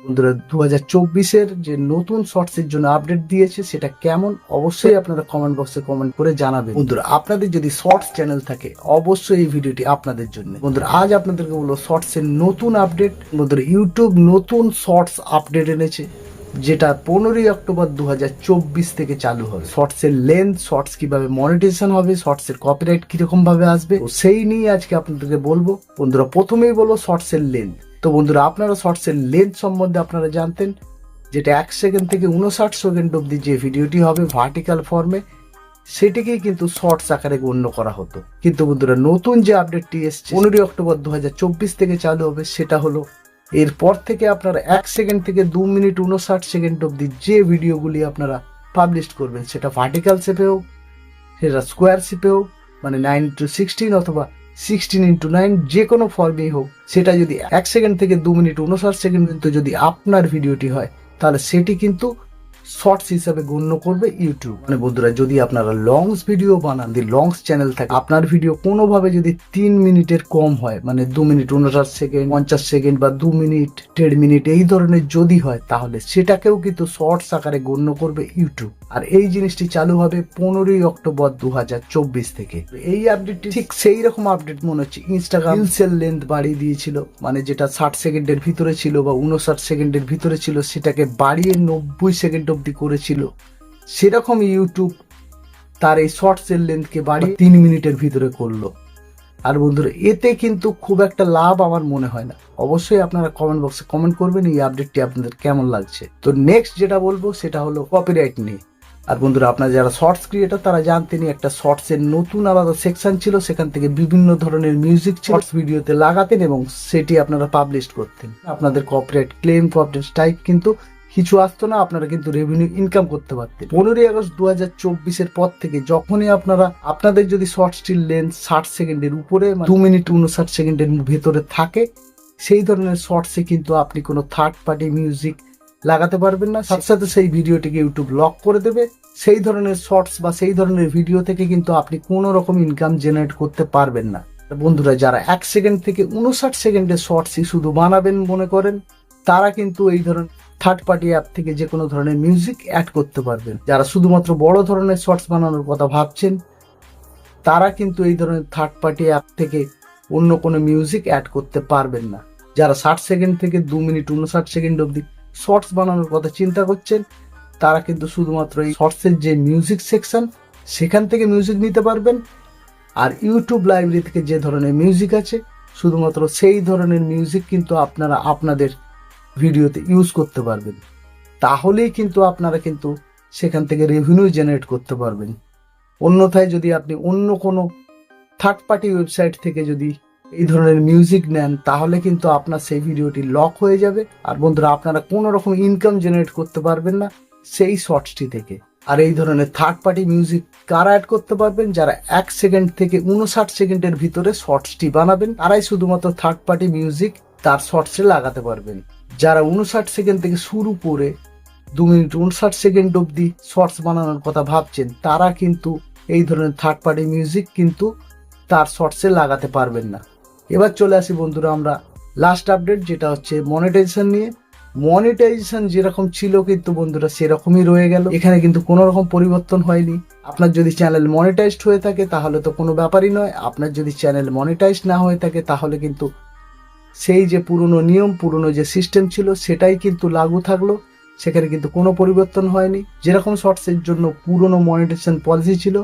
বন্ধুরা 2024-এর যে নতুন শর্টসের জন্য আপডেট দিয়েছে সেটা কেমন অবশ্যই আপনারা কমেন্ট বক্সে কমেন্ট করে জানাবেন। বন্ধুরা আপনাদের যদি শর্টস চ্যানেল থাকে অবশ্যই এই ভিডিওটি আপনাদের জন্য। বন্ধুরা আজ আপনাদেরকে বলবো শর্টসের নতুন আপডেট। বন্ধুরা ইউটিউব নতুন শর্টস আপডেট এনেছে যেটা 15ই অক্টোবর 2024 থেকে চালু হবে। শর্টসের লেন্থ, শর্টস কিভাবে মনিটাইজেশন হবে, শর্টসের কপিরাইট কিরকম ভাবে আসবে সেই নিয়ে আজকে আপনাদেরকে বলবো। বন্ধুরা প্রথমেই বলবো শর্টসের লেন্থ। তো বন্ধুরা আপনারা শর্টসের লেন্থ সম্বন্ধে আপনারা জানতেন যেটা 1 সেকেন্ড থেকে 59 সেকেন্ড অবধি যে ভিডিওটি হবে ভার্টিক্যাল ফর্মে সেটিকেই কিন্তু শর্টস আকারে গণ্য করা হতো। কিন্তু বন্ধুরা নতুন যে আপডেটটি এসছে 15 অক্টোবর 2024 থেকে চালু হবে সেটা হলো এরপর থেকে আপনারা 1 সেকেন্ড থেকে 2 মিনিট 59 সেকেন্ড অবধি যে ভিডিওগুলি আপনারা পাবলিশ করবেন সেটা ভার্টিক্যাল শেপে হোক, সেটা স্কোয়ার শেপে হোক, মানে 9:16 অথবা 16:9 যে কোনো ফর্মেই হোক, সেটা যদি 1 সেকেন্ড থেকে 2 মিনিট 59 সেকেন্ড কিন্তু যদি আপনার ভিডিওটি হয় তাহলে সেটি কিন্তু শর্টস হিসাবে গণ্য করবে ইউটিউব। মানে বন্ধুরা যদি আপনারা লংস ভিডিও বানান, যদি লংস চ্যানেল থাকে, আপনার ভিডিও কোনোভাবে যদি 3 মিনিটের কম হয়, মানে 2 মিনিট 59 সেকেন্ড, 50 সেকেন্ড বা 2 মিনিট 1.5 মিনিট এই ধরনের যদি হয় তাহলে সেটাকেও কিন্তু শর্টস আকারে গণ্য করবে ইউটিউব। আর এই জিনিসটি চালু হবে 15ই অক্টোবর 2024 থেকে। এই আপডেটটি ঠিক সেই রকম আপডেট মনে হচ্ছে ইনস্টাগ্রাম রিলসের লেন্থ বাড়িয়ে দিয়েছিল, মানে যেটা 60 সেকেন্ডের ভিতরে ছিল বা 59 সেকেন্ডের ভিতরে ছিল সেটাকে বাড়িয়ে 90 সেকেন্ড অবধি করেছিল। সেরকম ইউটিউব তার এই শর্টসের লেন্থকে বাড়িয়ে 3 মিনিটের ভিতরে করলো। আর বন্ধুরা এতে কিন্তু খুব একটা লাভ আমার মনে হয় না। অবশ্যই আপনারা কমেন্ট বক্সে কমেন্ট করবেন এই আপডেটটি আপনাদের কেমন লাগছে। তো নেক্সট যেটা বলবো সেটা হলো কপিরাইট নিয়ে। আর বন্ধুরা আপনারা যারা শর্টস ক্রিয়েটর তারা জানতেনই একটা শর্টসের নতুন আলাদা সেকশন ছিল, সেখান থেকে বিভিন্ন ধরনের মিউজিক শর্টস ভিডিওতে লাগাতেন এবং সেটি আপনারা পাবলিশ করতেন। আপনাদের কপিরাইট ক্লেম, কপিরাইট স্ট্রাইক কিন্তু কিছু আসতো না, আপনারা কিন্তু রেভিনিউ ইনকাম করতে পারতেন। 15ই আগস্ট 2024-এর পর থেকে যখনই আপনারা আপনাদের যদি শর্টসটির লেন্থ 60 সেকেন্ডের উপরে, 2 মিনিট 59 সেকেন্ডের ভেতরে থাকে, সেই ধরনের শর্টসে কিন্তু আপনি কোনো থার্ড পার্টি মিউজিক লাগাতে পারবেন না। সাথে সাথে সেই ভিডিওটিকে ইউটিউব লক করে দেবে। সেই ধরনের শর্টস বা সেই ধরনের ভিডিও থেকে কিন্তু আপনি কোনো রকম ইনকাম জেনারেট করতে পারবেন না। বন্ধুরা যারা 1 সেকেন্ড থেকে 59 সেকেন্ডের শর্টসই শুধু বানাবেন মনে করেন, তারা কিন্তু এই ধরনের থার্ড পার্টি অ্যাপ থেকে যে কোনো ধরনের মিউজিক অ্যাড করতে পারবেন। যারা শুধুমাত্র বড় ধরনের শর্টস বানানোর কথা ভাবছেন তারা কিন্তু এই ধরনের থার্ড পার্টি অ্যাপ থেকে অন্য কোনো মিউজিক অ্যাড করতে পারবেন না। যারা 60 সেকেন্ড থেকে 2 মিনিট 59 সেকেন্ড অবধি শর্টস বানানোর কথা চিন্তা করছেন তারা কিন্তু শুধুমাত্র এই শর্টসের যে মিউজিক সেকশন সেখান থেকে মিউজিক নিতে পারবেন। আর ইউটিউব লাইব্রেরি থেকে যে ধরনের মিউজিক আছে শুধুমাত্র সেই ধরনের মিউজিক কিন্তু আপনারা আপনাদের ভিডিওতে ইউজ করতে পারবেন। তাহলেই কিন্তু আপনারা কিন্তু সেখান থেকে রেভিনিউ জেনারেট করতে পারবেন। অন্যথায় যদি আপনি অন্য কোনো থার্ড পার্টি ওয়েবসাইট থেকে যদি এই ধরনের মিউজিক নেন তাহলে কিন্তু আপনার সেই ভিডিওটি লক হয়ে যাবে। আর বন্ধুরা আপনারা কোনো রকম ইনকাম জেনারেট করতে পারবেন না সেই শর্টসটি থেকে। আর এই ধরনের থার্ড পার্টি মিউজিক কারা অ্যাড করতে পারবেন? যারা 1 সেকেন্ড থেকে 59 সেকেন্ডের ভিতরে শর্টসটি বানাবেন তারাই শুধুমাত্র থার্ড পার্টি মিউজিক তার শর্টসে লাগাতে পারবেন। যারা 59 সেকেন্ড থেকে শুরু করে 2 মিনিট 59 সেকেন্ড অবধি শর্টস বানানোর কথা ভাবছেন তারা কিন্তু এই ধরনের থার্ড পার্টি মিউজিক কিন্তু তার শর্টসে লাগাতে পারবেন না। এবার চলে আসি বন্ধুরা আমরা লাস্ট আপডেট যেটা হচ্ছে মনিটাইজেশন নিয়ে। মনিটাইজেশন যেরকম ছিল কিন্তু বন্ধুরা সেরকমই রয়ে গেল, এখানে কিন্তু কোনো রকম পরিবর্তন হয়নি। আপনার যদি চ্যানেল মনিটাইজড হয়ে থাকে তাহলে তো কোনো ব্যাপারই নয়, আপনার যদি চ্যানেল মনিটাইজড না হয়ে থাকে তাহলে কিন্তু সেই যে পুরনো নিয়ম, পুরনো যে সিস্টেম ছিল সেটাই কিন্তু লাগু থাকলো, সেখানে কিন্তু কোনো পরিবর্তন হয়নি। যেরকম শর্টসের জন্য পুরনো মনিটাইজেশন পলিসি ছিল,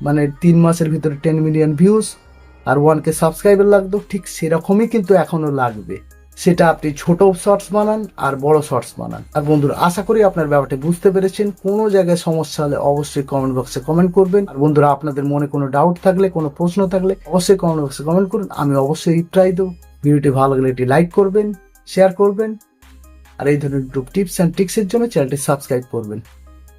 মানে 3 মাসের ভিতরে 10 মিলিয়ন ভিউজ আর 1K সাবস্ক্রাইবার লাগতো, ঠিক সেরকমই কিন্তু এখনো লাগবে। সেটা আপনি ছোট শর্টস বানান আর বড় শর্টস বানান। আর বন্ধুরা আশা করি আপনার ব্যাপারটা বুঝতে পেরেছেন। কোনো জায়গায় সমস্যা হলে অবশ্যই কমেন্ট বক্সে কমেন্ট করবেন। আর বন্ধুরা আপনাদের মনে কোনো ডাউট থাকলে, কোনো প্রশ্ন থাকলে অবশ্যই কমেন্ট বক্সে কমেন্ট করুন, আমি অবশ্যই রিপ্লাই দেবো। ভিডিওটি ভালো লাগলে এটি লাইক করবেন, শেয়ার করবেন আর এই ধরনের টিপস অ্যান্ড ট্রিক্সের জন্য চ্যানেলটি সাবস্ক্রাইব করবেন।